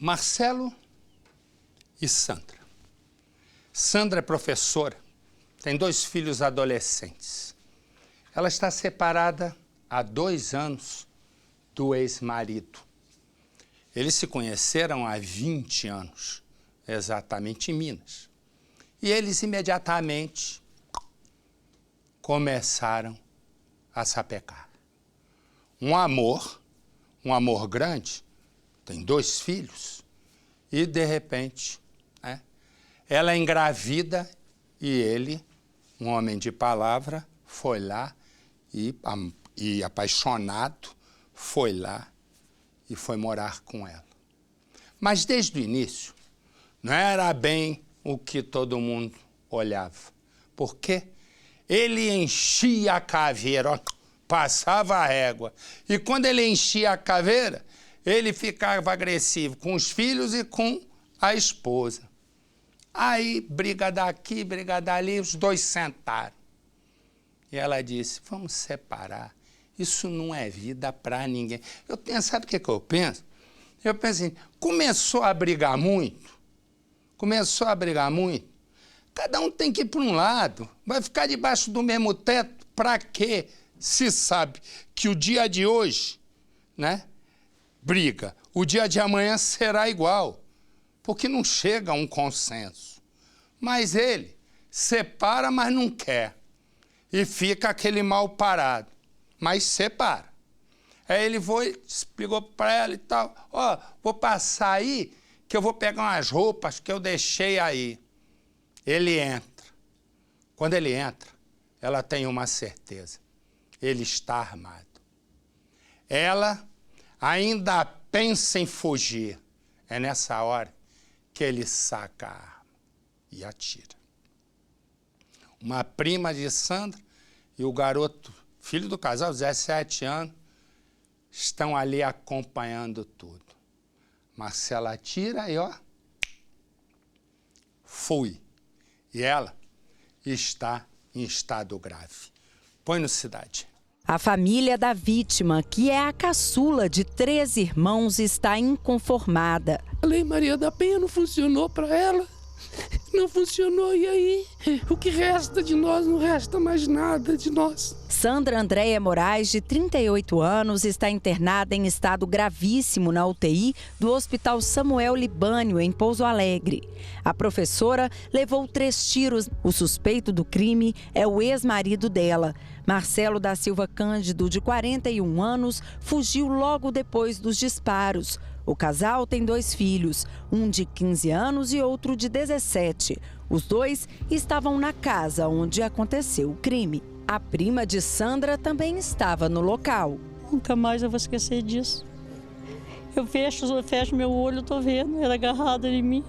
Marcelo e Sandra. Sandra é professora, tem 2 filhos adolescentes. Ela está separada há 2 anos do ex-marido. Eles se conheceram há 20 anos, exatamente em Minas. E eles imediatamente começaram a sapecar. Um amor grande, tem 2 filhos, e de repente, né, ela é engravida e ele, um homem de palavra, foi lá e apaixonado, foi lá e foi morar com ela. Mas desde o início, não era bem o que todo mundo olhava. Porque ele enchia a caveira, ó, passava a régua. E quando ele enchia a caveira, ele ficava agressivo com os filhos e com a esposa. Aí, briga daqui, briga dali, os 2 sentaram. E ela disse, vamos separar. Isso não é vida para ninguém. Sabe o que eu penso? Eu penso assim, começou a brigar muito, cada um tem que ir para um lado, vai ficar debaixo do mesmo teto, para quê? Se sabe que o dia de hoje, né, briga, o dia de amanhã será igual, porque não chega a um consenso. Mas ele separa, mas não quer, e fica aquele mal parado, mas separa. Aí ele foi, explicou para ela e tal, ó, vou passar aí, que eu vou pegar umas roupas que eu deixei aí. Ele entra. Quando ele entra, ela tem uma certeza. Ele está armado. Ela ainda pensa em fugir. É nessa hora que ele saca a arma e atira. Uma prima de Sandra e o garoto, filho do casal, 17 anos, estão ali acompanhando tudo. Marcela atira e ó, fui. E ela está em estado grave. Põe no Cidade. A família da vítima, que é a caçula de 3 irmãos, está inconformada. A Lei Maria da Penha não funcionou para ela. Não funcionou, e aí? O que resta de nós? Não resta mais nada de nós. Sandra Andréia Moraes, de 38 anos, está internada em estado gravíssimo na UTI do Hospital Samuel Libânio, em Pouso Alegre. A professora levou 3 tiros. O suspeito do crime é o ex-marido dela. Marcelo da Silva Cândido, de 41 anos, fugiu logo depois dos disparos. O casal tem 2 filhos, um de 15 anos e outro de 17. Os 2 estavam na casa onde aconteceu o crime. A prima de Sandra também estava no local. Nunca mais eu vou esquecer disso. Eu fecho meu olho, estou vendo ela agarrada em mim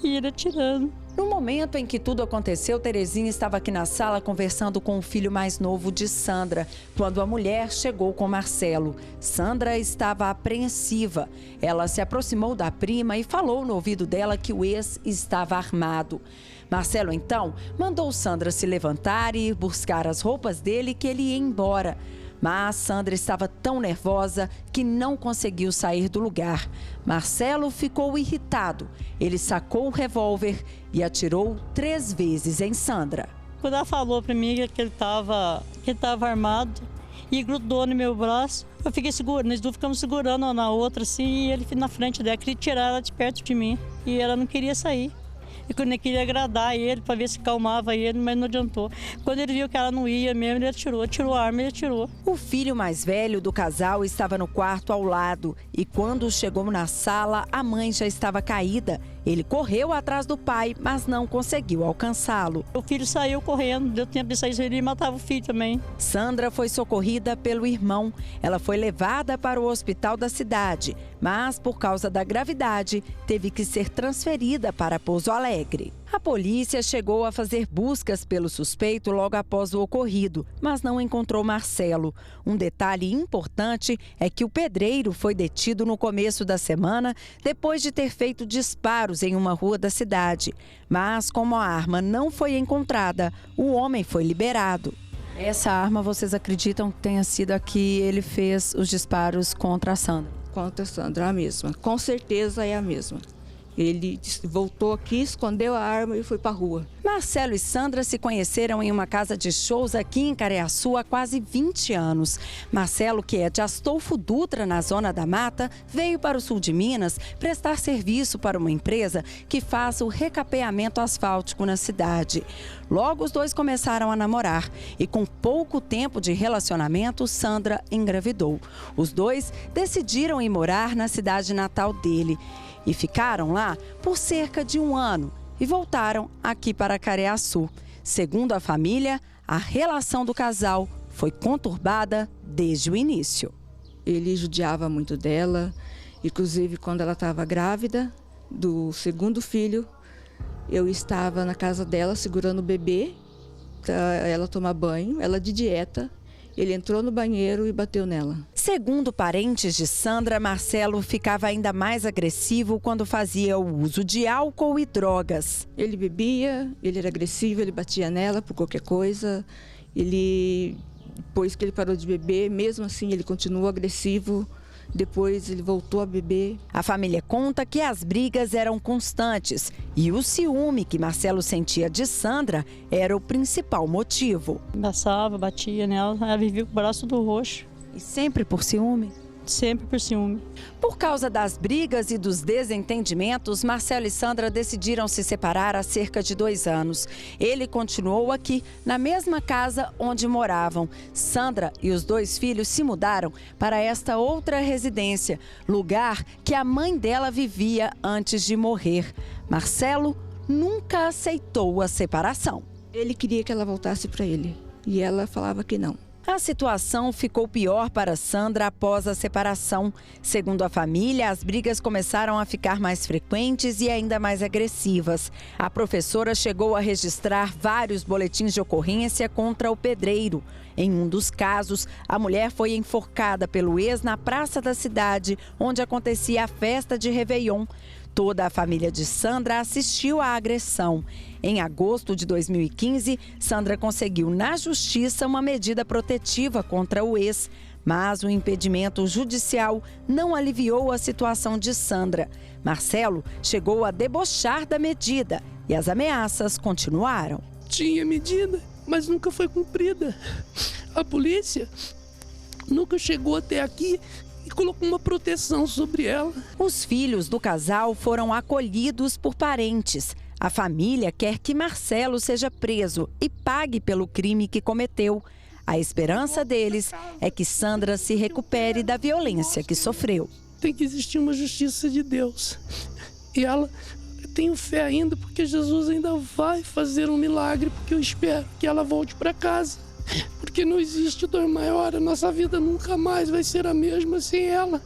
e ele atirando. No momento em que tudo aconteceu, Terezinha estava aqui na sala conversando com o filho mais novo de Sandra, quando a mulher chegou com Marcelo. Sandra estava apreensiva. Ela se aproximou da prima e falou no ouvido dela que o ex estava armado. Marcelo, então, mandou Sandra se levantar e ir buscar as roupas dele, que ele ia embora. Mas Sandra estava tão nervosa que não conseguiu sair do lugar. Marcelo ficou irritado. Ele sacou o revólver e atirou 3 vezes em Sandra. Quando ela falou para mim que ele estava armado e grudou no meu braço, eu fiquei segurando, nós 2 ficamos segurando uma na outra assim, e ele na frente dela, queria tirar ela de perto de mim e ela não queria sair. E quando eu queria agradar ele, para ver se calmava ele, mas não adiantou. Quando ele viu que ela não ia mesmo, ele atirou a arma e atirou. O filho mais velho do casal estava no quarto ao lado e quando chegou na sala, a mãe já estava caída. Ele correu atrás do pai, mas não conseguiu alcançá-lo. O filho saiu correndo, deu tempo de sair, ele matava o filho também. Sandra foi socorrida pelo irmão. Ela foi levada para o hospital da cidade, mas por causa da gravidade, teve que ser transferida para Pouso Alegre. A polícia chegou a fazer buscas pelo suspeito logo após o ocorrido, mas não encontrou Marcelo. Um detalhe importante é que o pedreiro foi detido no começo da semana, depois de ter feito disparos em uma rua da cidade. Mas, como a arma não foi encontrada, o homem foi liberado. Essa arma, vocês acreditam que tenha sido a que ele fez os disparos contra a Sandra? contra a Sandra, a mesma. Com certeza é a mesma. Ele voltou aqui, escondeu a arma e foi para a rua. Marcelo e Sandra se conheceram em uma casa de shows aqui em Careaçu há quase 20 anos. Marcelo, que é de Astolfo Dutra, na Zona da Mata, veio para o sul de Minas prestar serviço para uma empresa que faz o recapeamento asfáltico na cidade. Logo, os dois começaram a namorar e, com pouco tempo de relacionamento, Sandra engravidou. Os dois decidiram ir morar na cidade natal dele e ficaram lá por cerca de 1 ano e voltaram aqui para Careaçu. Segundo a família, a relação do casal foi conturbada desde o início. Ele judiava muito dela, inclusive quando ela estava grávida do segundo filho, eu estava na casa dela segurando o bebê para ela tomar banho, ela de dieta. Ele entrou no banheiro e bateu nela. Segundo parentes de Sandra, Marcelo ficava ainda mais agressivo quando fazia o uso de álcool e drogas. Ele bebia, ele era agressivo, ele batia nela por qualquer coisa. Depois que ele parou de beber, mesmo assim ele continuou agressivo. Depois ele voltou a beber. A família conta que as brigas eram constantes e o ciúme que Marcelo sentia de Sandra era o principal motivo. Abraçava, batia nela, ela vivia com o braço do roxo. E sempre por ciúme? Sempre por ciúme. Por causa das brigas e dos desentendimentos, Marcelo e Sandra decidiram se separar há cerca de 2 anos. Ele continuou aqui, na mesma casa onde moravam. Sandra e os 2 filhos se mudaram para esta outra residência, lugar que a mãe dela vivia antes de morrer. Marcelo nunca aceitou a separação. Ele queria que ela voltasse para ele e ela falava que não. A situação ficou pior para Sandra após a separação. Segundo a família, as brigas começaram a ficar mais frequentes e ainda mais agressivas. A professora chegou a registrar vários boletins de ocorrência contra o pedreiro. Em um dos casos, a mulher foi enforcada pelo ex na praça da cidade, onde acontecia a festa de Réveillon. Toda a família de Sandra assistiu à agressão. Em agosto de 2015, Sandra conseguiu na justiça uma medida protetiva contra o ex. Mas o impedimento judicial não aliviou a situação de Sandra. Marcelo chegou a debochar da medida e as ameaças continuaram. Tinha medida, mas nunca foi cumprida. A polícia nunca chegou até aqui e colocou uma proteção sobre ela. Os filhos do casal foram acolhidos por parentes. A família quer que Marcelo seja preso e pague pelo crime que cometeu. A esperança deles é que Sandra se recupere da violência que sofreu. Tem que existir uma justiça de Deus. E ela, eu tenho fé ainda, porque Jesus ainda vai fazer um milagre, porque eu espero que ela volte para casa. Porque não existe dor maior, a nossa vida nunca mais vai ser a mesma sem ela.